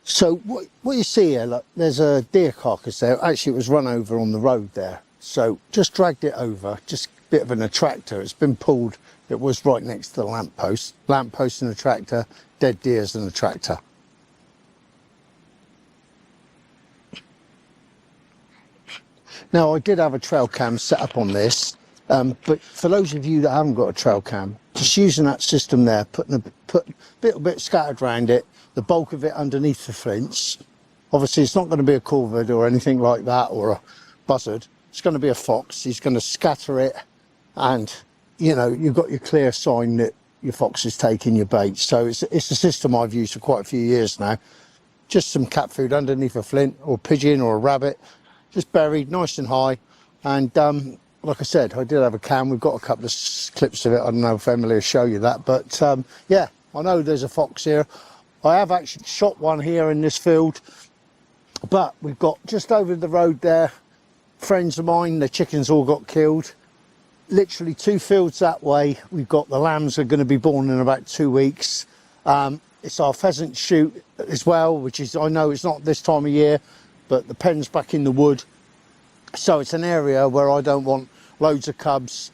So what you see here, look, there's a deer carcass there. Actually, it was run over on the road there. So just dragged it over, just a bit of an attractor. It's been pulled. It was right next to the lamppost. Lamppost and a tractor, dead deers and a tractor. Now, I did have a trail cam set up on this, but for those of you that haven't got a trail cam, just using that system there, put a little bit scattered around it, the bulk of it underneath the flints. Obviously, it's not going to be a corvid or anything like that, or a buzzard. It's going to be a fox. He's going to scatter it, and you know, you've got your clear sign that your fox is taking your bait. So it's a system I've used for quite a few years now. Just some cat food underneath a flint or a pigeon or a rabbit, just buried nice and high. And like I said, I did have a cam. We've got a couple of clips of it. I don't know if Emily will show you that, but yeah, I know there's a fox here. I have actually shot one here in this field, but we've got just over the road there, friends of mine, their chickens all got killed. Literally 2 fields that way, we've got the lambs are going to be born in about 2 weeks. It's our pheasant shoot as well, which is, I know it's not this time of year, but the pen's back in the wood. So it's an area where I don't want loads of cubs.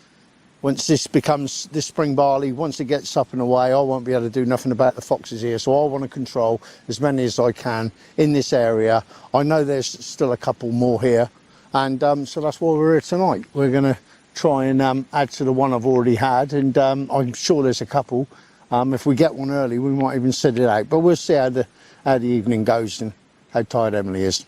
Once this becomes, this spring barley, once it gets up and away, I won't be able to do nothing about the foxes here. So I want to control as many as I can in this area. I know there's still a couple more here. And so that's why we're here tonight. We're going to try and add to the one I've already had. And I'm sure there's a couple. If we get one early, we might even set it out. But we'll see how the evening goes and how tired Emily is.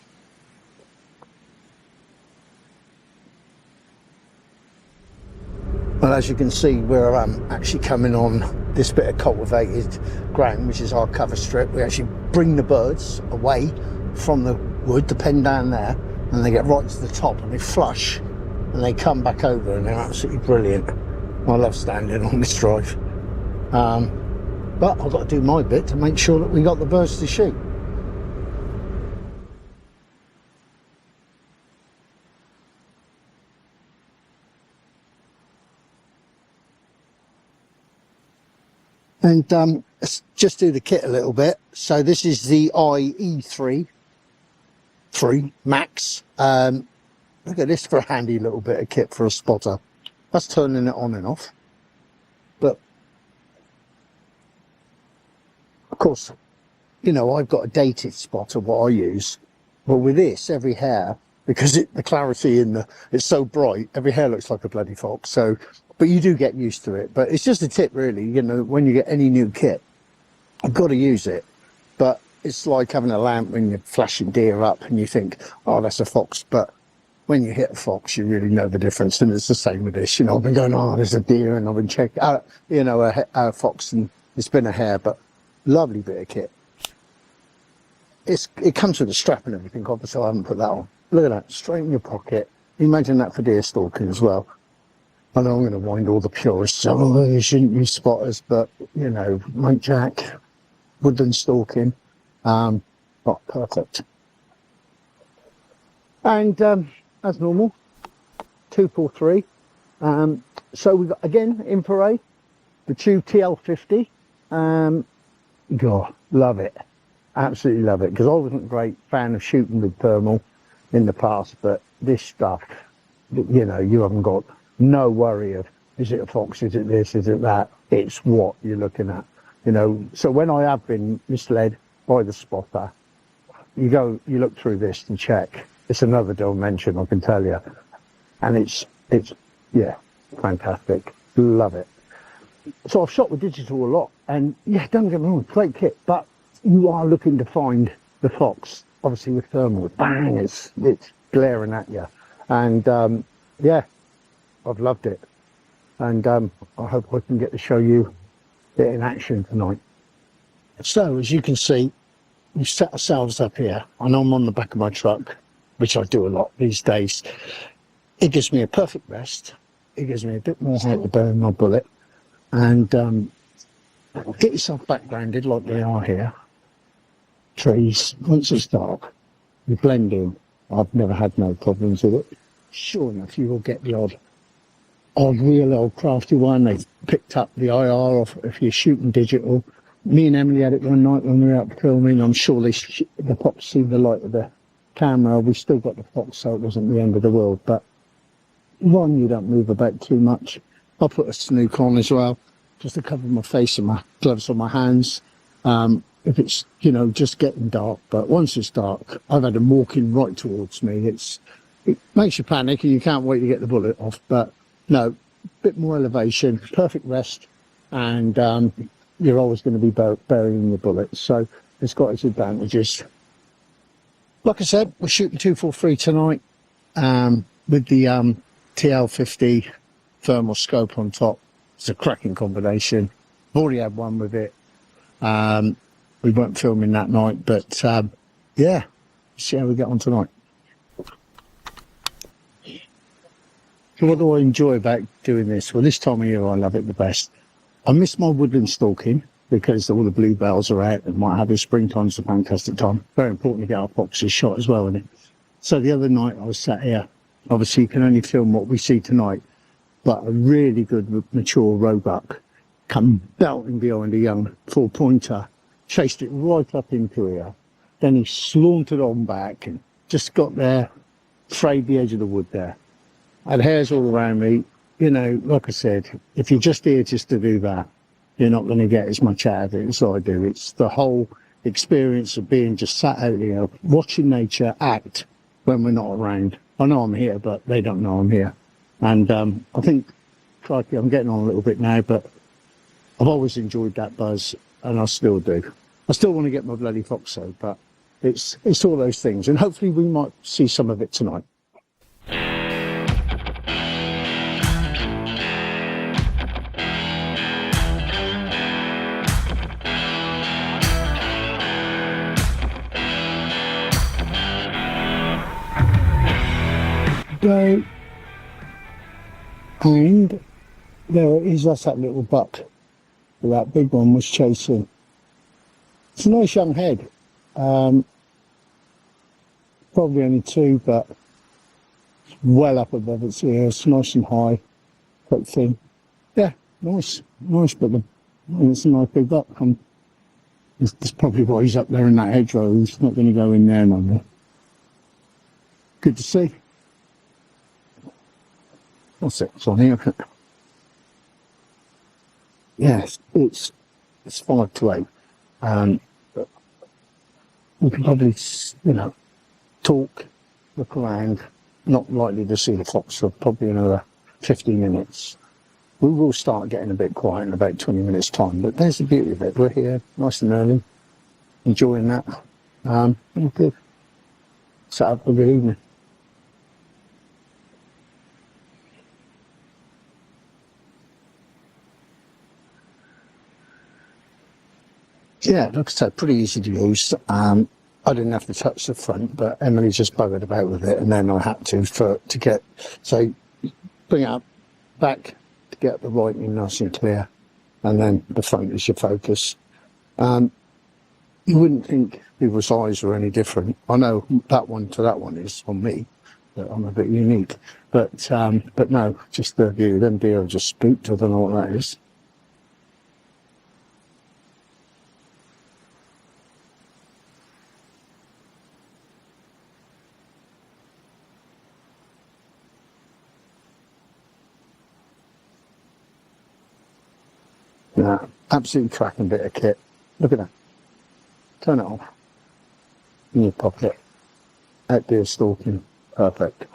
Well, as you can see, we're actually coming on this bit of cultivated ground, which is our cover strip. We actually bring the birds away from the wood, the pen down there, and they get right to the top and they flush and they come back over, and they're absolutely brilliant. I love standing on this drive. But I've got to do my bit to make sure that we got the birds to shoot. And let's just do the kit a little bit. So this is the Eye E3 Max. Look at this for a handy little bit of kit for a spotter. That's turning it on and off. But of course, you know, I've got a dated spotter what I use. But with this, every hair, because the clarity in it's so bright, every hair looks like a bloody fox. So, but you do get used to it. But it's just a tip, really. You know, when you get any new kit, you've got to use it. But it's like having a lamp when you're flashing deer up and you think, oh, that's a fox. But when you hit a fox, you really know the difference. And it's the same with this. You know, I've been going, oh, there's a deer, and I've been checking out, you know, a fox, and it's been a hare. But lovely bit of kit. It comes with a strap and everything. Obviously, I haven't put that on. Look at that, straight in your pocket. Imagine that for deer stalking as well. I know I'm going to wind all the purists, oh, you shouldn't use spotters, but, you know, Mike Jack, woodland stalking, not perfect. And as normal, 243. So we've got, again, Infiray, the Tube TL50. God, love it. Absolutely love it, because I wasn't a great fan of shooting with thermal in the past, but this stuff, you know, you haven't got no worry of, is it a fox, is it this, is it that? It's what you're looking at, you know. So when I have been misled by the spotter, you look through this and check. It's another dimension, I can tell you. And it's yeah, fantastic. Love it. So I've shot with digital a lot, and yeah, don't get me wrong, great kit, but you are looking to find the fox, obviously with thermal. Bang, it's glaring at you. And yeah, I've loved it. And I hope I can get to show you it in action tonight. So as you can see, we've set ourselves up here, and I'm on the back of my truck, which I do a lot these days. It gives me a perfect rest. It gives me a bit more height to burn my bullet. And get yourself backgrounded like they are here. Trees, once it's dark, you blend in. I've never had no problems with it. Sure enough, you will get the odd real old crafty one. They've picked up the IR off if you're shooting digital. Me and Emily had it one night when we were out filming. I'm sure the fox seen the light of the camera. We still got the fox, so it wasn't the end of the world. But one, you don't move about too much. I'll put a snook on as well, just to cover my face and my gloves on my hands. If it's, you know, just getting dark. But once it's dark, I've had them walking right towards me. It makes you panic and you can't wait to get the bullet off. But no, bit more elevation, perfect rest, and you're always going to be burying the bullets. So it's got its advantages. Like I said, we're shooting 243 tonight with the TL50 thermal scope on top. It's a cracking combination. I've already had one with it. We weren't filming that night, but yeah, see how we get on tonight. So what do I enjoy about doing this? Well, this time of year I love it the best. I miss my woodland stalking because all the bluebells are out and might have a springtime's a fantastic time. Very important to get our foxes shot as well, isn't it? So the other night I was sat here. Obviously you can only film what we see tonight, but a really good mature roebuck come belting behind a young 4-pointer, chased it right up into here. Then he slauntered on back and just got there, frayed the edge of the wood there. I had hairs all around me. You know, like I said, if you're just here just to do that, you're not going to get as much out of it as I do. It's the whole experience of being just sat out here, watching nature act when we're not around. I know I'm here, but they don't know I'm here. And I think, crikey, I'm getting on a little bit now, but I've always enjoyed that buzz, and I still do. I still want to get my bloody fox though, but it's all those things. And hopefully we might see some of it tonight. Go, and there it is. That's that little buck that big one was chasing. It's a nice young head, probably only 2, but well up above its ears, nice and high, quite thin. Yeah, nice, but it's a nice big buck. That's probably why he's up there in that hedgerow. He's not going to go in there no more. Good to see. What's it? It's on here. Yes, it's 5 to 8. We can probably, you know, talk, look around. Not likely to see the fox for probably another 15 minutes. We will start getting a bit quiet in about 20 minutes time, but there's the beauty of it. We're here nice and early, enjoying that. Good. Set up a good evening. Yeah, like I said, pretty easy to use. I didn't have to touch the front, but Emily just buggered about with it, and then I had to get, so bring it up, back to get the lighting nice and clear, and then the front is your focus. You wouldn't think people's eyes were any different. I know that one to that one is on me, but I'm a bit unique. But no, just the view. Them deer are just spooked. I don't know what that is. Nah, absolutely cracking bit of kit. Look at that. Turn it off. In your pocket. Out deer stalking. Perfect.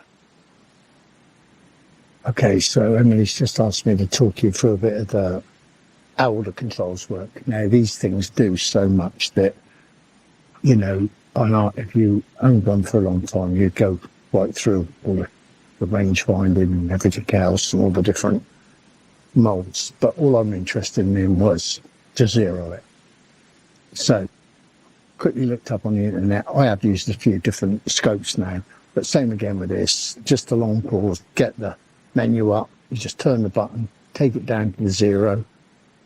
Okay, so Emily's just asked me to talk you through a bit of how all the controls work. Now, these things do so much that, you know, if you haven't gone for a long time, you'd go right through all the range finding and everything else and all the different molds, but all I'm interested in was to zero it. So quickly looked up on the internet. I have used a few different scopes now, but same again with this. Just a long pause, get the menu up, you just turn the button, take it down to 0.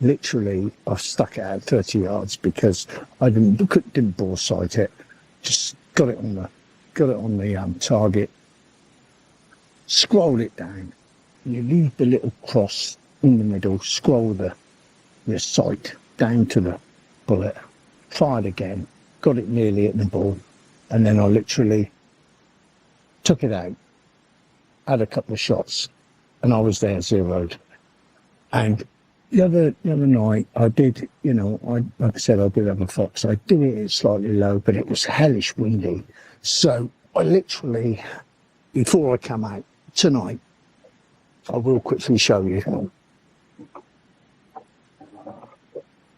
Literally I've stuck it out 30 yards because I didn't bore sight it, just got it on the target, scroll it down, and you leave the little cross in the middle, scroll the sight down to the bullet, fired again, got it nearly at the ball, and then I literally took it out, had a couple of shots, and I was there zeroed. And the other night I did, you know, like I said, I did have a fox. I did it slightly low, but it was hellish windy. So I literally, before I come out tonight, I will quickly show you,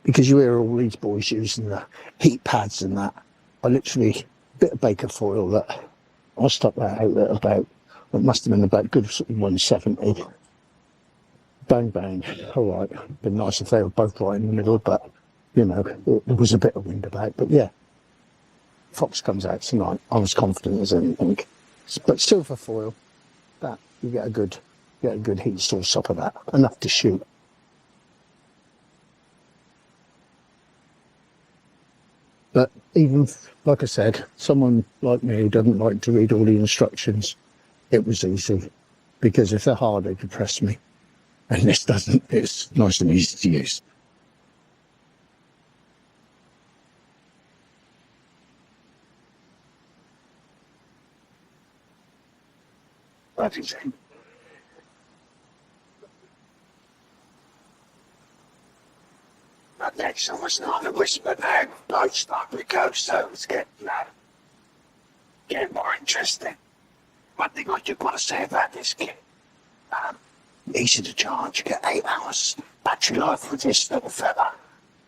because you hear all these boys using the heat pads and that. I literally, bit of baker foil that I stuck that out at about, it must have been about good sort of 170. Bang bang, all right. Been nice if they were both right in the middle, but you know, there was a bit of wind about. But yeah, fox comes out tonight. I'm as confident as anything. But silver foil, that you get a good heat source off of that, enough to shoot. But even, like I said, someone like me who doesn't like to read all the instructions, it was easy, because if they're hard, they depress me. And this doesn't, it's nice and easy to use. What do you think? But next someone's not a whisper now. Lights start to go, so it's getting more interesting. One thing I do want to say about this kit, easy to charge, get 8 hours battery life with this little fella.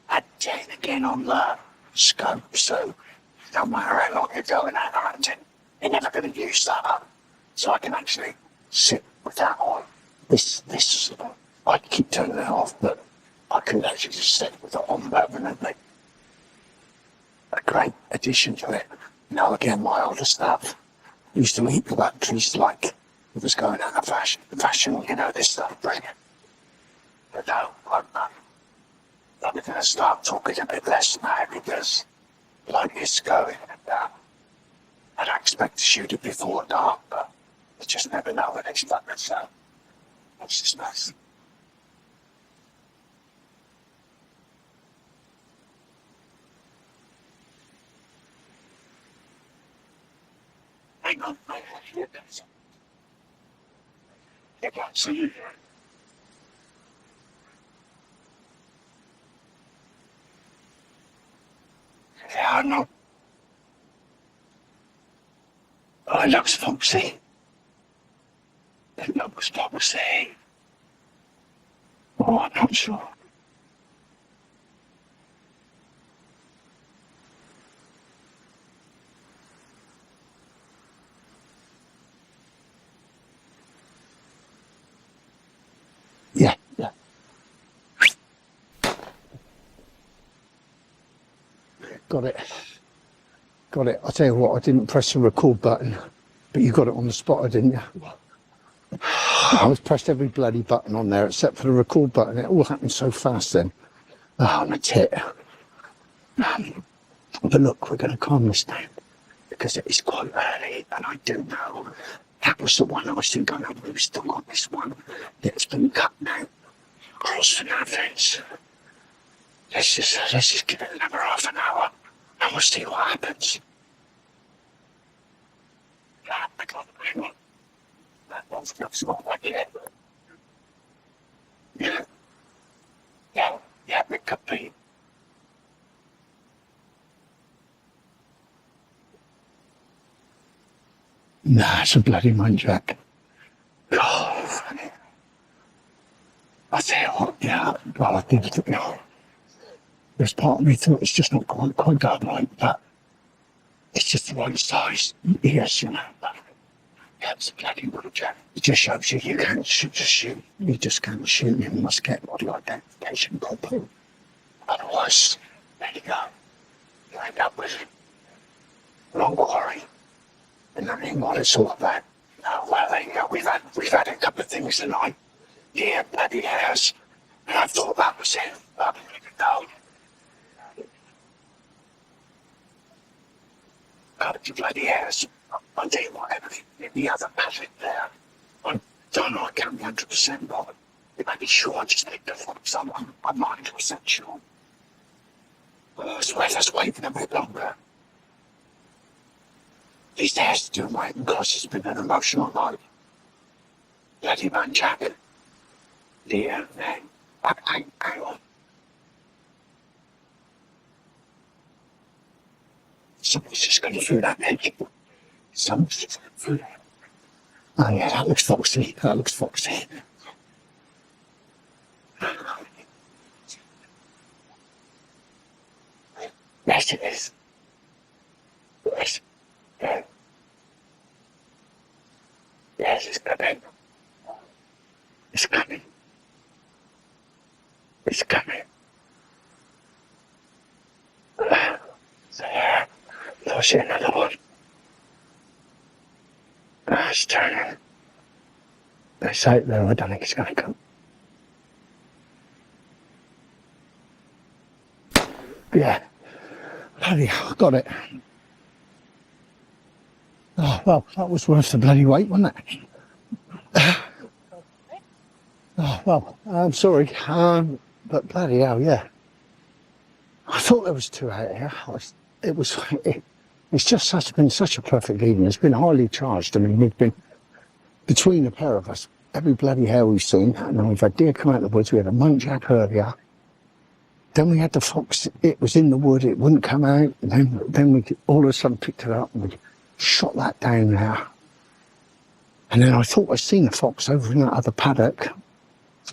Had 10 again on the scope, so no matter how long you're going out hunting, you're never going to use that up. So I can actually sit with that on. This, I keep turning it off, but I could actually just sit with it on permanently. A great addition to it. Now again, my older stuff used to eat the batteries like it was going out of fashion, you know, this stuff, brilliant. But no, I'm going to start talking a bit less now, because like it's going, and I don't expect to shoot it before dark, but you just never know when it's done, so that's just nice. Hang on, here goes. Here goes. Yeah, I know. Oh, it looks foxy. It looks foxy. Oh, I'm not sure. Yeah. Got it. I tell you what, I didn't press the record button, but you got it on the spotter, didn't you? I was pressed every bloody button on there except for the record button. It all happened so fast then. Oh, I'm a tit. But look, we're going to calm this down, because it is quite early, and I do know that was the one I was still going over. We've still got this one that's been cut now. Cross the fence. Let's just give it another half an hour, and we'll see what happens. Hang on. That one's not like it. Yeah, it could be. Nah, it's a bloody muntjac. Oh, I tell you what, yeah, well, I did it, you know. There's part of me thought it's just not quite going right, but it's just the right size ears, you know. But yeah, it's a bloody muntjac. It just shows you can't just shoot. You just can't shoot. You must get body identification properly. Otherwise, there you go. You end up with long quarry. And that ain't what it's all about. Oh, well, there you go. We've had a couple of things tonight. Yeah, bloody hairs. And I thought that was it. But no. Got the bloody hairs. I'll tell you what, in the other pattern there, I don't know, I can't be 100% bothered. It may be sure I just picked the fox up. I'm 90% sure. It's worth us waiting a bit longer. These days to do waiting because it's been an emotional night. Bloody man, Jack. Dear man. Hang on. Somebody's just going through that edge. Somebody's just going through that. Oh yeah, that looks foxy. That looks foxy. Yes, it is. Yes. Yeah. Yes, it's coming. It's coming. It's coming. So yeah, I'll see another one. It's turning. They say it there, I don't think it's going to come. Yeah. Bloody hell, got it. Oh, well, that was worth the bloody wait, wasn't it? Oh, well, I'm sorry, but bloody hell, yeah. I thought there was two out here. It's just been such a perfect evening. It's been highly charged. I mean, we've been, between the pair of us, every bloody hell we've seen. And we've had deer come out of the woods. We had a muntjac earlier. Then we had the fox. It was in the wood. It wouldn't come out. And then we all of a sudden picked it up and we shot that down there. And then I thought I'd seen a fox over in that other paddock,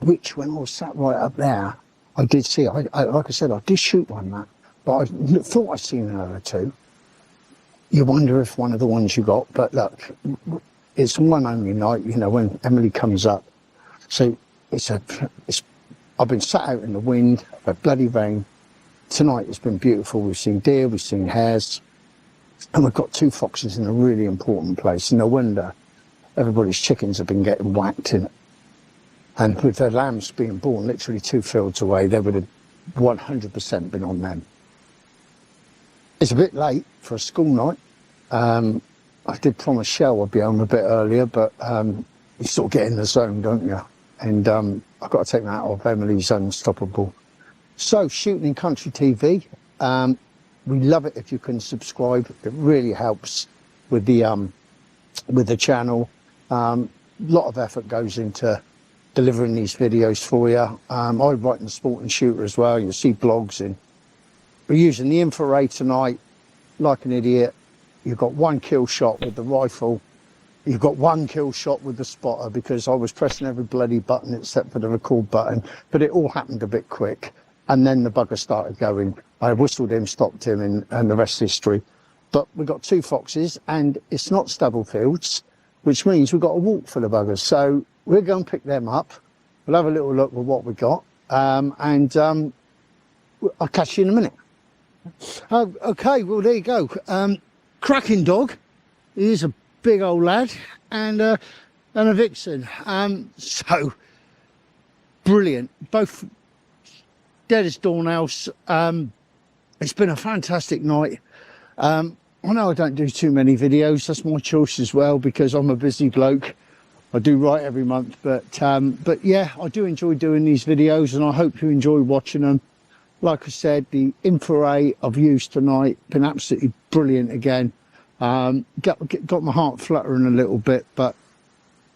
which when I was sat right up there, I did see. Like I said, I did shoot one that, but I thought I'd seen another two. You wonder if one of the ones you got, but look, it's one only night, you know, when Emily comes up. So I've been sat out in the wind, a bloody rain. Tonight it's been beautiful. We've seen deer, we've seen hares, and we've got two foxes in a really important place. No wonder everybody's chickens have been getting whacked in it. And with their lambs being born literally 2 fields away, they would have 100% been on them. It's a bit late for a school night. I did promise Shell I'd be home a bit earlier, but you sort of get in the zone, don't you? And I've got to take that out of Emily's Unstoppable. So, shooting in country TV. We love it if you can subscribe. It really helps with the channel. Lot of effort goes into delivering these videos for you. I write in the Sport and Shooter as well. You'll see blogs in. We're using the Infiray tonight, like an idiot. You've got one kill shot with the rifle. You've got one kill shot with the spotter because I was pressing every bloody button except for the record button. But it all happened a bit quick. And then the bugger started going. I whistled him, stopped him, and the rest is history. But we've got two foxes and it's not stubble fields, which means we've got a walk for the buggers. So we're going to pick them up. We'll have a little look at what we got. And I'll catch you in a minute. Okay, well, there you go. Cracking dog. He is a big old lad and a vixen. So brilliant. Both dead as doornails. It's been a fantastic night. I know I don't do too many videos. That's my choice as well because I'm a busy bloke. I do write every month, but yeah, I do enjoy doing these videos and I hope you enjoy watching them. Like I said, the Infiray I've used tonight, been absolutely brilliant again. Got my heart fluttering a little bit, but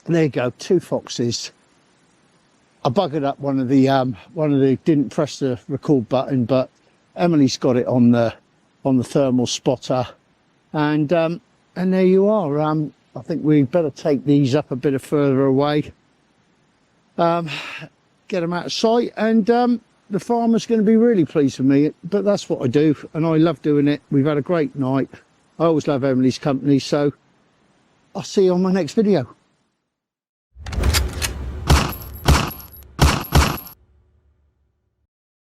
there you go, two foxes. I buggered up one of the didn't press the record button, but Emily's got it on the thermal spotter, and there you are. I think we better take these up a bit further away, get them out of sight, and the farmer's going to be really pleased with me. But that's what I do, and I love doing it. We've had a great night. I always love Emily's company, so I'll see you on my next video.